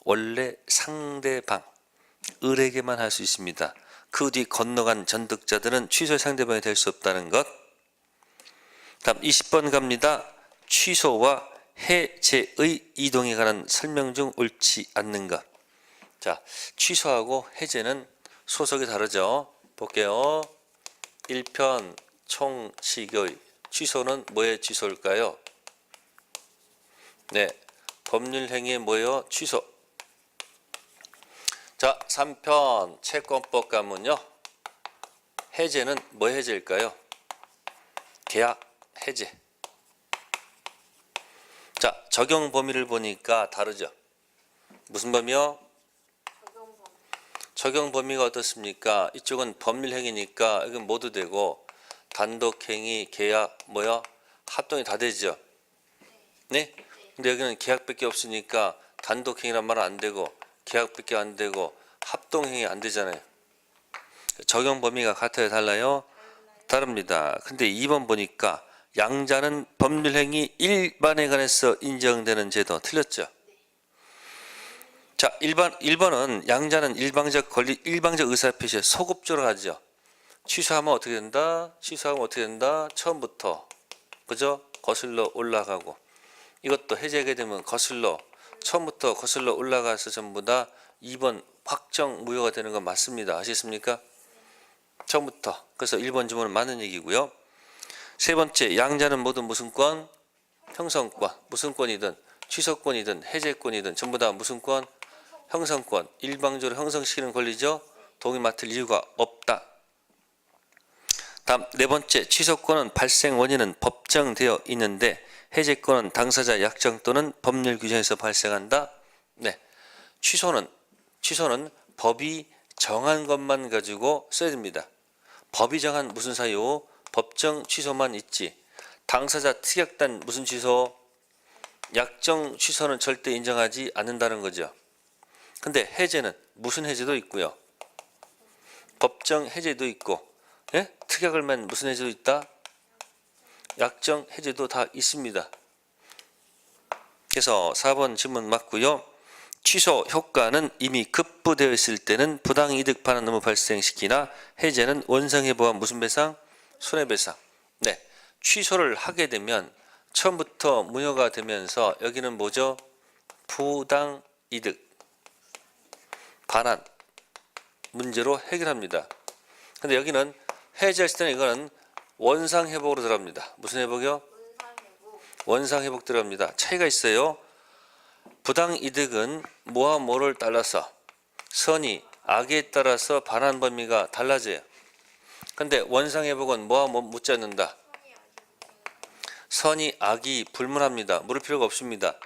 원래 상대방 을에게만 할 수 있습니다. 그 뒤 건너간 전득자들은 취소의 상대방이 될 수 없다는 것. 다음 20번 갑니다. 취소와 해제의 이동에 관한 설명 중 옳지 않는 것. 자, 취소하고 해제는 소속이 다르죠. 볼게요. 1편 총칙의 취소는 뭐의 취소일까요? 네, 법률행위의 뭐예요? 취소. 자, 3편 채권법 가면요. 해제는 뭐 해제일까요? 계약 해제. 자, 적용 범위를 보니까 다르죠. 무슨 범위요? 적용 범위가 어떻습니까? 이쪽은 법률행위니까 이건 모두 되고 단독행위, 계약, 뭐요? 합동이 다 되죠. 네? 근데 여기는 계약밖에 없으니까 단독행위란 말은 안 되고 계약밖에 안 되고 합동행위 안 되잖아요. 적용 범위가 같아요, 달라요? 다릅니다. 근데 2번 보니까 양자는 법률행위 일반에 관해서 인정되는 제도 틀렸죠? 자, 1번은 양자는 일방적 권리, 일방적 의사표시에 소급적으로 하죠. 취소하면 어떻게 된다? 취소하면 어떻게 된다? 처음부터 그죠? 거슬러 올라가고 이것도 해제하게 되면 거슬러 처음부터 거슬러 올라가서 전부 다 2번 확정 무효가 되는 건 맞습니다. 아시겠습니까? 처음부터. 그래서 1번 질문은 맞는 얘기고요. 세 번째, 양자는 모두 무슨 권? 형성권. 무슨 권이든 취소권이든 해제권이든 전부 다 무슨 권? 형성권. 일방적으로 형성시키는 권리죠. 동의 맡을 이유가 없다. 다음 네 번째, 취소권은 발생 원인은 법정되어 있는데 해제권은 당사자 약정 또는 법률 규정에서 발생한다. 네, 취소는 법이 정한 것만 가지고 써야 됩니다. 법이 정한 무슨 사유? 법정 취소만 있지. 당사자 특약단 무슨 취소? 약정 취소는 절대 인정하지 않는다는 거죠. 근데 해제는 무슨 해제도 있고요. 법정 해제도 있고, 예? 특약을 맨 무슨 해제도 있다? 약정 해제도 다 있습니다. 그래서 4번 질문 맞고요. 취소 효과는 이미 급부되어 있을 때는 부당이득 반환 의무 발생시키나 해제는 원상회복과 무슨 배상? 손해배상. 네, 취소를 하게 되면 처음부터 무효가 되면서 여기는 뭐죠? 부당이득 반환 문제로 해결합니다. 근데 여기는 해제했을 때는 이거는 원상회복으로 들어갑니다. 무슨 회복이요? 원상회복 들어갑니다. 차이가 있어요. 부당이득은 뭐와 뭐를 따라서 선이 악에 따라서 반환 범위가 달라져요. 근데 원상회복은 뭐와 뭐 묻지 않는다. 선이 악이 불문합니다. 물을 필요가 없습니다.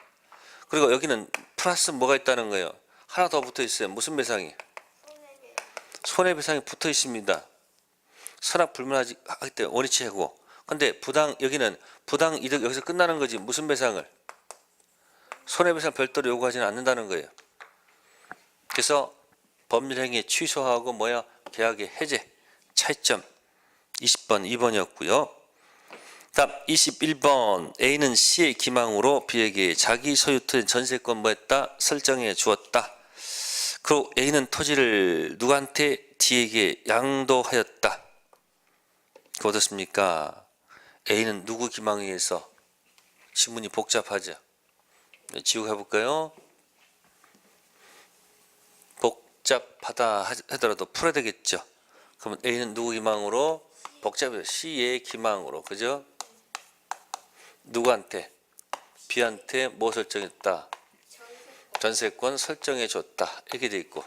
그리고 여기는 플러스 뭐가 있다는 거예요. 하나 더 붙어 있어요. 무슨 배상이? 손해배상이 붙어 있습니다. 선악 불문하기 때문에 원위치 해고. 근데 여기는 부당이득 여기서 끝나는 거지. 무슨 배상을? 손해배상 별도로 요구하지는 않는다는 거예요. 그래서 법률행위 취소하고 계약의 해제 차이점 20번 2번이었고요. 다음 21번 A는 C의 기망으로 B에게 자기 소유 토지 전세권 했다? 설정해 주었다. 그리고 A는 토지를 누구한테? D에게 양도하였다. 그 어떻습니까? A는 누구 기망에 의해서? 지문이 복잡하죠. 지우고 해볼까요? 복잡하다 하더라도 풀어야 되겠죠. 그러면 A는 누구 기망으로? 복잡해요. C의 기망으로. 그죠? 누구한테? B한테 뭐 설정했다? 전세권 설정해 줬다. 이렇게 돼 있고.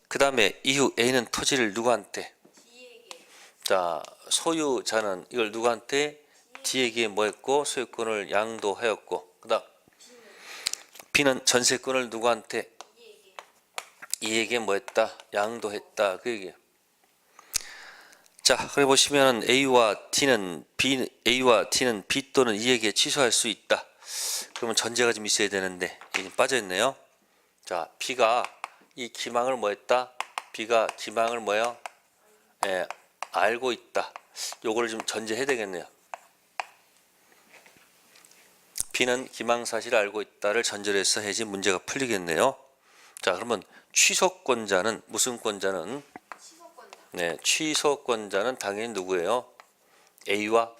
그 다음에 이후 A는 토지를 누구한테? 자, 소유자는 이걸 누구한테? D에게 뭐 했고? 소유권을 양도하였고. 그 다음 B는 전세권을 누구한테? E에게 뭐 했다? 양도했다. 그 얘기예요. 자, 그래 보시면 A와 T는 B 또는 E에게 취소할 수 있다. 그러면 전제가 좀 있어야 되는데 이게 빠져있네요. 자, B가 이 기망을 뭐 했다? B가 기망을 뭐요? 알고 있다. 요거를 좀 전제해야 되겠네요. B는 기망 사실을 알고 있다를 전제로 해서 해야지 문제가 풀리겠네요. 자, 그러면 취소권자는 무슨 권자는? 네, 취소권자는 당연히 누구예요? A와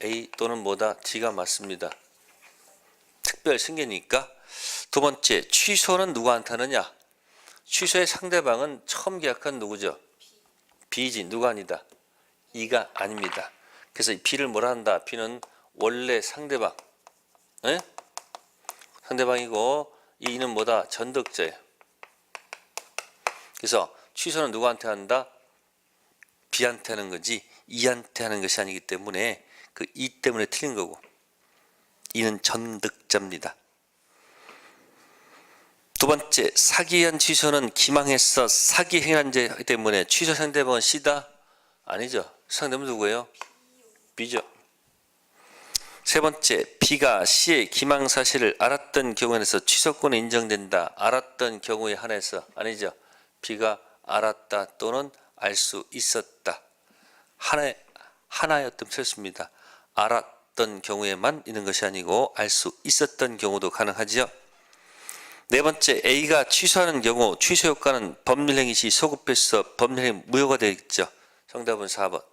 A 또는 뭐다? D가 맞습니다. 특별 승계니까. 두 번째, 취소는 누구한테 하느냐? 취소의 상대방은 처음 계약한 누구죠? B지. 누가 아니다? E가 아닙니다. 그래서 B를 뭐라 한다? B는 원래 상대방. 에? 상대방이고 E는 뭐다? 전득자예요. 그래서 취소는 누구한테 한다? B한테 하는 거지 E한테 하는 것이 아니기 때문에 그 E 때문에 틀린 거고 E는 전득자입니다. 두 번째, 사기에 의한 취소는 기망해서 사기 행한 죄 때문에 취소 상대방은 C다? 아니죠. 상대방은 누구예요? B죠. 세 번째, B가 C의 기망 사실을 알았던 경우에서 취소권이 인정된다. 알았던 경우에 한해서 아니죠. B가 알았다 또는 알 수 있었다. 하나였던 뜻입니다. 알았던 경우에만 있는 것이 아니고 알 수 있었던 경우도 가능하지요. 네 번째, A가 취소하는 경우 취소 효과는 법률행위 시 소급해서 법률행위 무효가 되겠죠. 정답은 4번.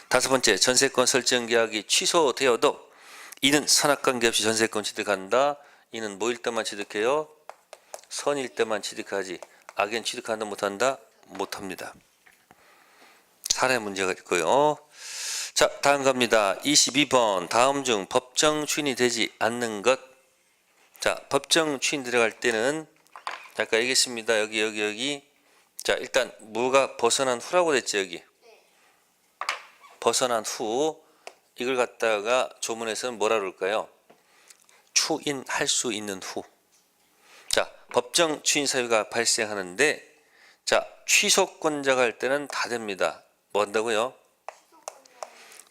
다섯 번째, 전세권 설정 계약이 취소되어도 이는 선악관계 없이 전세권 취득한다. 이는 뭐일 때만 취득해요? 선일 때만 취득하지. 악엔 취득한다 못한다? 못합니다. 사례 문제가 있고요. 자, 다음 갑니다. 22번 다음 중 법정 추인이 되지 않는 것. 자, 법정 추인 들어갈 때는 아까 얘기했습니다. 여기. 자, 일단 무가 벗어난 후라고 됐죠. 여기 벗어난 후, 이걸 갖다가 조문에서는 뭐라 그럴까요? 추인할 수 있는 후. 자, 법정 추인 사유가 발생하는데, 자, 취소권자가 할 때는 다 됩니다. 뭐 한다고요?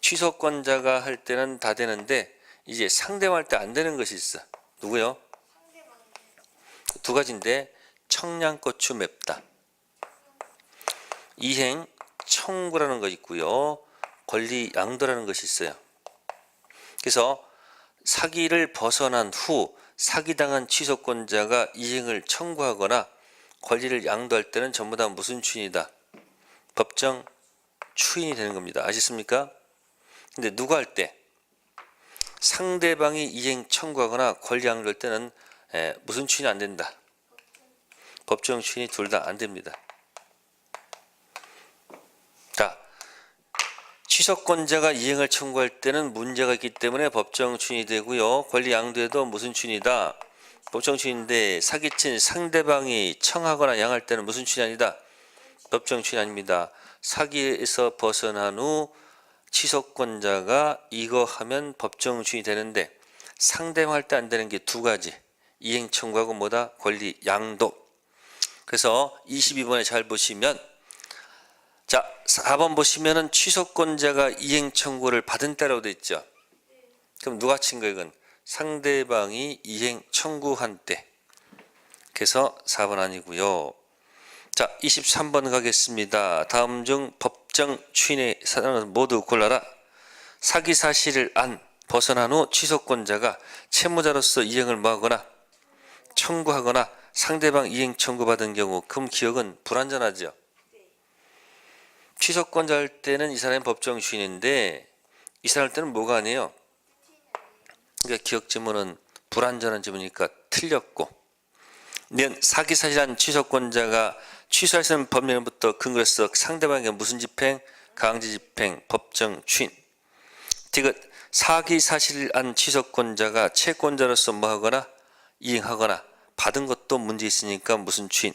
취소권자가 할 때는 다 되는데, 이제 상대방 할 때 안 되는 것이 있어. 누구요? 두 가지인데, 청량고추 맵다. 이행 청구라는 것이 있고요. 권리 양도라는 것이 있어요. 그래서 사기를 벗어난 후 사기당한 취소권자가 이행을 청구하거나 권리를 양도할 때는 전부 다 무슨 추인이다? 법정 추인이 되는 겁니다. 아시겠습니까? 근데 누가 할 때? 상대방이 이행 청구하거나 권리 양도할 때는 무슨 추인이 안 된다? 법정 추인이 둘 다 안 됩니다. 자, 취소권자가 이행을 청구할 때는 문제가 있기 때문에 법정 추인이 되고요. 권리 양도에도 무슨 추인이다? 법정 추인인데 사기친 상대방이 청하거나 양할 때는 무슨 추인이 아니다? 법정 추인이 아닙니다. 사기에서 벗어난 후 취소권자가 이거 하면 법정 추인이 되는데 상대방 할 때 안 되는 게 두 가지. 이행 청구하고 뭐다? 권리 양도. 그래서 22번에 잘 보시면, 자, 4번 보시면은 취소권자가 이행 청구를 받은 때라고 돼 있죠. 그럼 누가 친 거예요? 이건 상대방이 이행 청구한 때. 그래서 4번 아니고요. 자, 23번 가겠습니다. 다음 중 법정 추인의 사안은 모두 골라라. 사기 사실을 안 벗어난 후 취소권자가 채무자로서 이행을 뭐하거나 청구하거나 상대방 이행 청구받은 경우, 그럼 기억은 불완전하죠. 취소권자 할 때는 이 사람이 법정 추인인데 이 사람 할 때는 뭐가 아니에요? 그러니까 기억 지문은 불완전한 지문이니까 틀렸고, 사기 사실한 취소권자가 취소할 수 있는 법령부터 근거로서 상대방에게 무슨 집행? 강제 집행, 법정 추인. 디귿 사기 사실한 취소권자가 채권자로서 뭐하거나 이행하거나 받은 것도 문제 있으니까 무슨 추인?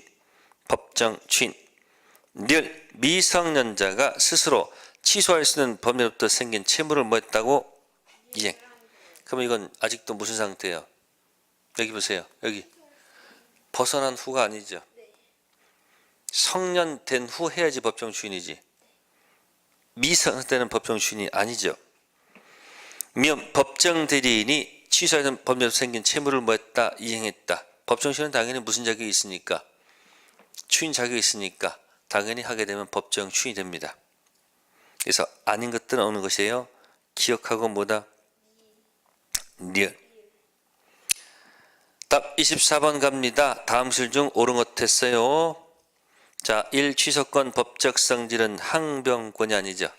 법정 추인. 늘 미성년자가 스스로 취소할 수 있는 법률로부터 생긴 채무를 뭐 했다고? 이행. 그럼 이건 아직도 무슨 상태예요? 여기 보세요. 여기 벗어난 후가 아니죠. 성년된 후 해야지 법정 추인이지. 미성년 때는 법정 추인이 아니죠. 면 법정 대리인이 취소하는 법률로 생긴 채무를 뭐 했다? 이행했다. 법정 추인은 당연히 무슨 자격이 있으니까? 추인 자격이 있으니까 당연히 하게 되면 법정 추인이 됩니다. 그래서 아닌 것들은 어느 것이에요? 기억하고 뭐다? 리얼. 답 24번 갑니다. 다음 실 중 옳은 것 했어요. 자, 1. 취소권 법적 성질은 항변권이 아니죠.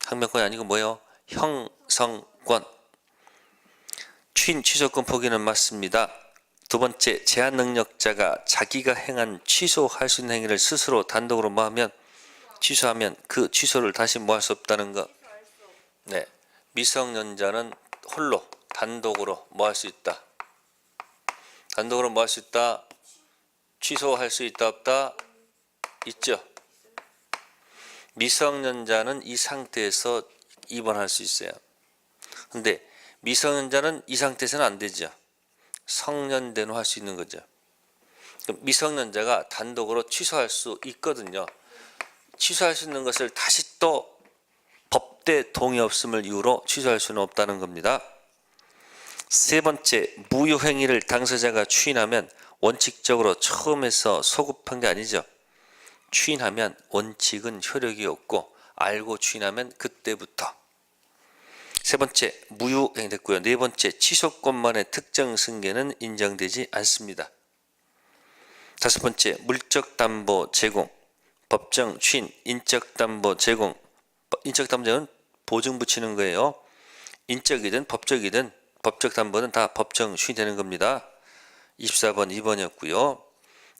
항변권이 아니고 뭐예요? 형성권. 추인 취소권 포기는 맞습니다. 두 번째, 제한 능력자가 자기가 행한 취소할 수 있는 행위를 스스로 단독으로 뭐하면? 취소하면 그 취소를 다시 뭐 할 수 없다는 거. 네, 미성년자는 홀로 단독으로 뭐 할 수 있다? 단독으로 뭐 할 수 있다? 취소할 수 있다 없다? 있죠. 미성년자는 이 상태에서 입원할 수 있어요. 근데 미성년자는 이 상태에서는 안 되죠. 성년된 후 할 수 있는 거죠. 미성년자가 단독으로 취소할 수 있거든요. 취소할 수 있는 것을 다시 또 법대 동의 없음을 이유로 취소할 수는 없다는 겁니다. 세 번째, 무효행위를 당사자가 추인하면 원칙적으로 처음에서 소급한 게 아니죠. 추인하면 원칙은 효력이 없고 알고 추인하면 그때부터. 세 번째, 무효행위 됐고요. 네 번째, 취소권만의 특정 승계는 인정되지 않습니다. 다섯 번째, 물적 담보 제공, 법정 추인, 인적 담보 제공. 인적 담보는 보증 붙이는 거예요. 인적이든 법적이든 법적 담보는 다 법정 추인이 되는 겁니다. 24번 2번이었고요.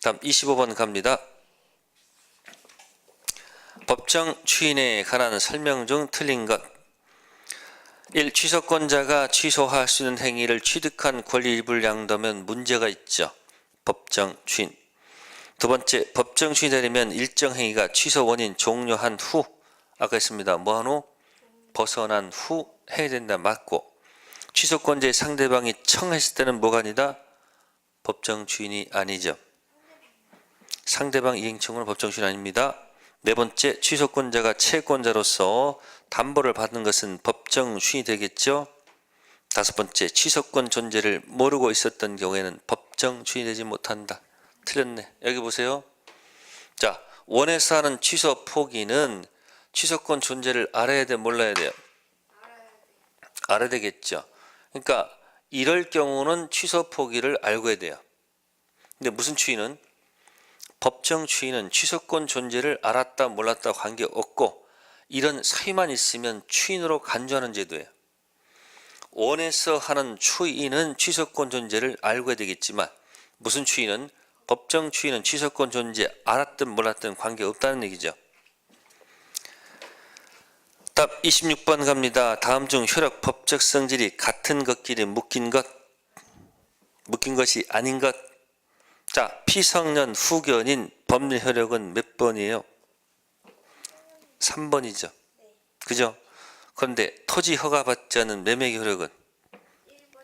다음 25번 갑니다. 법정 추인에 관한 설명 중 틀린 것. 1. 취소권자가 취소할 수 있는 행위를 취득한 권리 일부를 양도하면 문제가 있죠. 법정 추인. 두 번째, 법정 추인이 되려면 일정 행위가 취소 원인 종료한 후, 아까 했습니다. 뭐한 후? 벗어난 후 해야 된다. 맞고. 취소권자의 상대방이 청했을 때는 뭐가 아니다? 법정 추인이 아니죠. 상대방 이행청은 법정 추인 아닙니다. 네 번째, 취소권자가 채권자로서 담보를 받은 것은 법정 추인이 되겠죠. 다섯 번째, 취소권 존재를 모르고 있었던 경우에는 법정 추인이 되지 못한다. 틀렸네. 여기 보세요. 자, 원에서 하는 취소 포기는 취소권 존재를 알아야 돼, 몰라야 돼요? 알아야 되겠죠. 그러니까 이럴 경우는 취소 포기를 알고 해야 돼요. 근데 무슨 추인은? 법정 추인은 취소권 존재를 알았다 몰랐다 관계없고 이런 사유만 있으면 추인으로 간주하는 제도예요. 원에서 하는 추인은 취소권 존재를 알고 해야 되겠지만 무슨 추인은? 법정 추인은 취소권 존재 알았든 몰랐든 관계없다는 얘기죠. 답 26번 갑니다. 다음 중 효력 법적 성질이 같은 것끼리 묶인 것이 아닌 것. 자, 피성년 후견인 법률 효력은 몇 번이에요? 3번이죠. 그죠? 그런데 토지 허가받지 않은 매매 효력은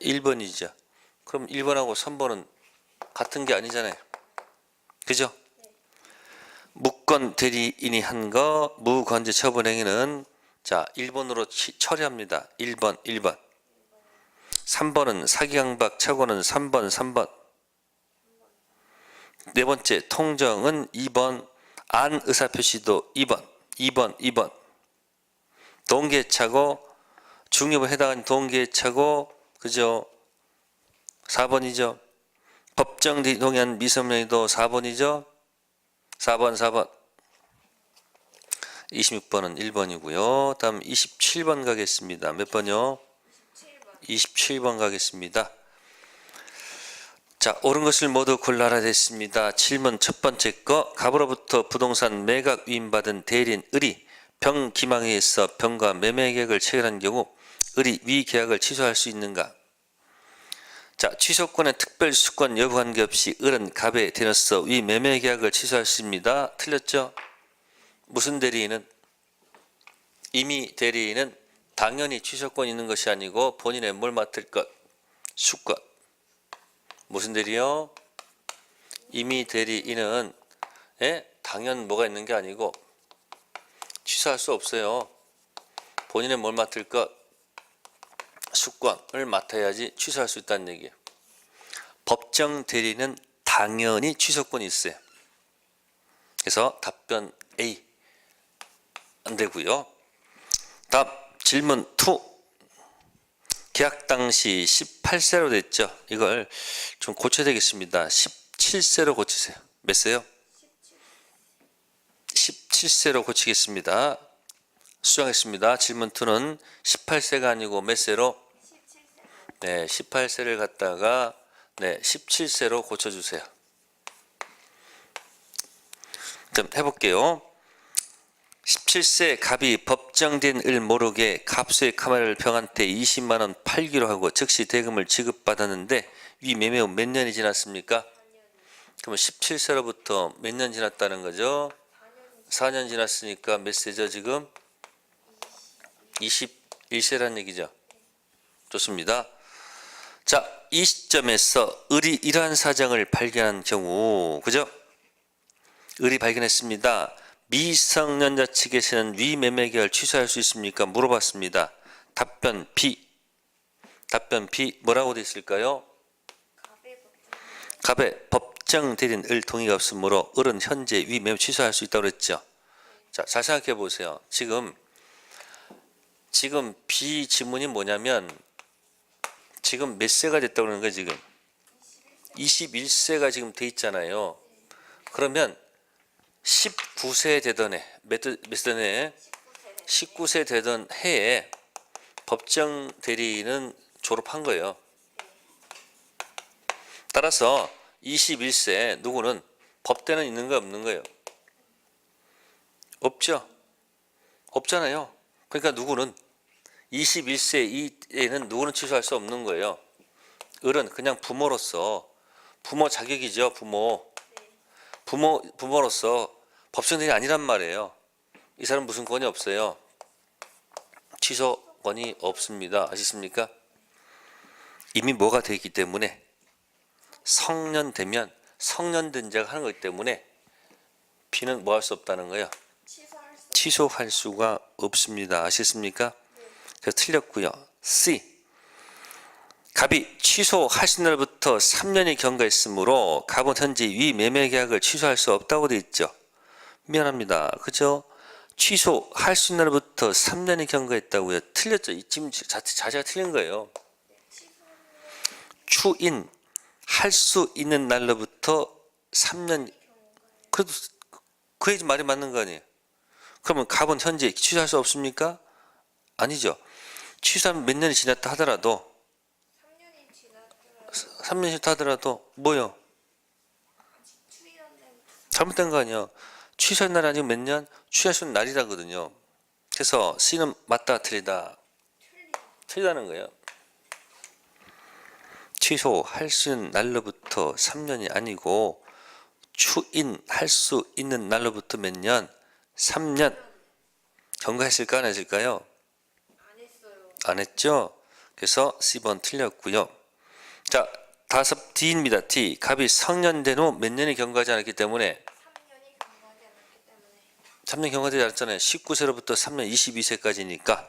1번이죠. 그럼 1번하고 3번은 같은 게 아니잖아요. 그죠? 무권 대리인이 한 거 무관제 처분 행위는 자 1번으로 처리합니다. 1번 3번은 사기강박 착오는 3번 네 번째 통정은 2번 안 의사표시도 2번 동계착오 중요부에 해당하는 동계착오 그죠? 4번이죠. 법정 동의한 미성년이도 4번이죠. 4번 26번은 1번이고요. 다음 27번 가겠습니다. 몇 번이요? 27번 가겠습니다. 자, 옳은 것을 모두 골라라 됐습니다. 질문 첫 번째 거. 갑으로부터 부동산 매각 위임받은 대리인 을이 병 기망에 의해서 병과 매매 계약을 체결한 경우 을이 위 계약을 취소할 수 있는가? 자, 취소권의 특별수권 여부 관계없이 을은 갑의 대리인으로서 위 매매 계약을 취소할 수 있습니다. 틀렸죠? 무슨 대리인은? 임의 대리인은 당연히 취소권이 있는 것이 아니고 본인의 뭘 맡을 것? 수권. 무슨 대리요? 임의 대리인은 당연 뭐가 있는 게 아니고 취소할 수 없어요. 본인의 뭘 맡을 것? 수권을 맡아야지 취소할 수 있다는 얘기예요. 법정 대리인은 당연히 취소권이 있어요. 그래서 답변 A 안 되고요. 답 질문 2. 계약 당시 18세로 됐죠. 이걸 좀 고쳐야 되겠습니다. 17세로 고치세요. 몇 세요? 17세로 고치겠습니다. 수정했습니다. 질문 2는 18세가 아니고 몇 세로? 17세. 네, 18세를 갖다가 17세로 고쳐주세요. 좀 해볼게요. 17세 갑이 법정된 을 모르게 갑수의 카메라를 병한테 20만원 팔기로 하고 즉시 대금을 지급받았는데 위 매매 후 몇 년이 지났습니까? 그러면 17세로부터 몇 년 지났다는 거죠? 4년 지났으니까 몇 세죠 지금? 21세라는 얘기죠. 좋습니다. 자, 이 시점에서 을이 이러한 사정을 발견한 경우 그죠? 을이 발견했습니다. 미성년자 측에서는 위 매매 계약을 취소할 수 있습니까? 물어봤습니다. 답변 B. 뭐라고 되어 있을까요? 갑의 법정 대리인 을 동의가 없으므로 을은 현재 위 매매 취소할 수 있다고 그랬죠. 자, 잘 생각해 보세요. 지금 B 지문이 뭐냐면 지금 몇 세가 됐다고 그러는 거예요, 지금? 21세가 지금 돼 있잖아요. 그러면 19세 되던 해, 몇 세던 해? 19세 되던 해에 법정 대리인은 졸업한 거예요. 따라서 21세 누구는 법대는 있는 거 없는 거예요? 없죠. 없잖아요. 그러니까 누구는 21세 이에는 누구는 취소할 수 없는 거예요. 을은 그냥 부모로서 부모 자격이죠. 부모로서 법정대행이 아니란 말이에요. 이 사람 무슨 권이 없어요. 취소권이 없습니다. 아시습니까? 이미 뭐가 되어 있기 때문에 성년되면 성년된 자가 하는 거기 때문에 B는 뭐 할 수 없다는 거예요. 취소할 수가 없습니다. 아시겠습니까? 그래서 틀렸고요. C. 갑이 취소하신 날부터 3년이 경과했으므로 갑은 현재 위 매매 계약을 취소할 수 없다고 되어 있죠. 미안합니다. 그죠? 취소할 수 있는 날부터 3년이 경과했다고요. 틀렸죠. 지금 자체가 틀린 거예요. 추인 할 수 있는 날로부터 3년. 그래도 그 말이 맞는 거 아니에요. 그러면 갑은 현재 취소할 수 없습니까? 아니죠. 취소하면 몇 년이 지났다 하더라도 3년이 지났다 하더라도 뭐요? 잘못된 거 아니에요. 취소한 날이 아니고 몇 년? 취소할 수 있는 날이라거든요. 그래서 C는 맞다 틀리다? 틀리다는 거예요. 취소할 수 있는 날로부터 3년이 아니고 추인할 수 있는 날로부터 몇 년? 3년. 경과했을까 안 했을까요? 안 했어요. 안 했죠? 그래서 C번 틀렸고요. 자, 다섯 D입니다. D. 갑이 성년된 후 몇 년이 경과하지 않았기 때문에 3년이 경과하지 않았기 때문에 3년 경과되지 않았잖아요. 19세로부터 3년 22세까지니까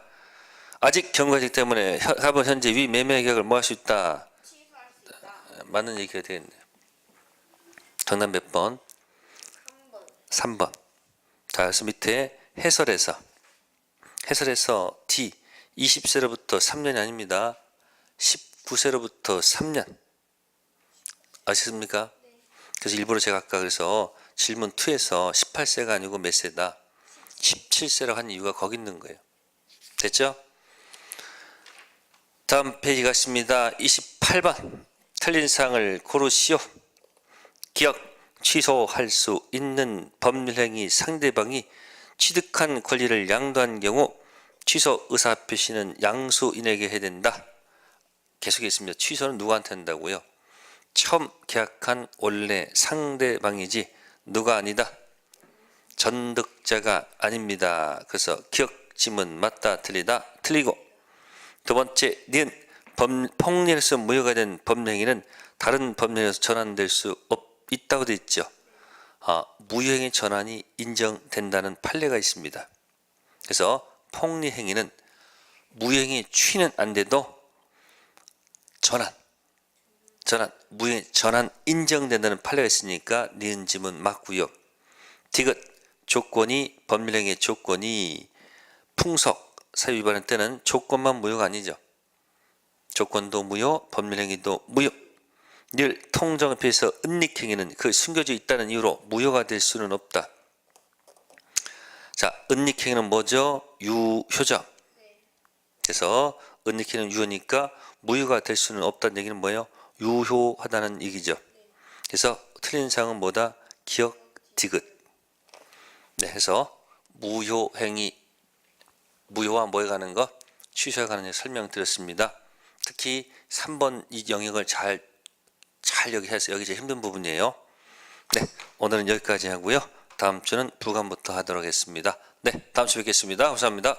아직 경과하기 때문에 갑은 현재 위 매매 계약을 뭐 할 수 있다? 취소할 수 있다. 맞는 얘기가 되겠네요. 정답 몇 번? 3번. 3번. 자, 그래서 밑에 해설에서 D 20세로부터 3년이 아닙니다. 19세로부터 3년. 아시겠습니까? 그래서 일부러 제가 아까 그래서 질문 2에서 18세가 아니고 몇 세다? 17세라고 한 이유가 거기 있는 거예요. 됐죠? 다음 페이지 갔습니다. 28번. 틀린 사항을 고르시오. 기억, 취소할 수 있는 법률행위 상대방이 취득한 권리를 양도한 경우 취소 의사표시는 양수인에게 해야 된다. 계속했습니다. 취소는 누구한테 한다고요? 처음 계약한 원래 상대방이지 누가 아니다. 전득자가 아닙니다. 그래서 기억, 지문 맞다 틀리다 틀리고 두 번째 니은 폭리에서 무효가 된 법령행위는 다른 법령에서 전환될 수 있다고 되어 있죠. 무효행위 전환이 인정된다는 판례가 있습니다. 그래서 폭리행위는 무효행위 추인은 안 돼도 무효행위 전환 인정된다는 판례가 있으니까 니은 지문 맞고요. 디귿 조건이 법률행위의 조건이 풍속 사유 위반할 때는 조건만 무효가 아니죠. 조건도 무효, 법률행위도 무효. 늘 통정에 비해서 은닉행위는 그 숨겨져 있다는 이유로 무효가 될 수는 없다. 자, 은닉행위는 뭐죠? 유효죠. 그래서 은닉행위는 유효니까 무효가 될 수는 없다는 얘기는 뭐예요? 유효하다는 얘기죠. 그래서 틀린 사항은 뭐다? 기억, 디귿. 네, 해서 무효와 뭐에 가는 것? 취소에 가는 설명드렸습니다. 특히 3번 이 영역을 잘 여기 해서 여기 제일 힘든 부분이에요. 네, 오늘은 여기까지 하고요. 다음 주는 부감부터 하도록 하겠습니다. 네, 다음 주에 뵙겠습니다. 감사합니다.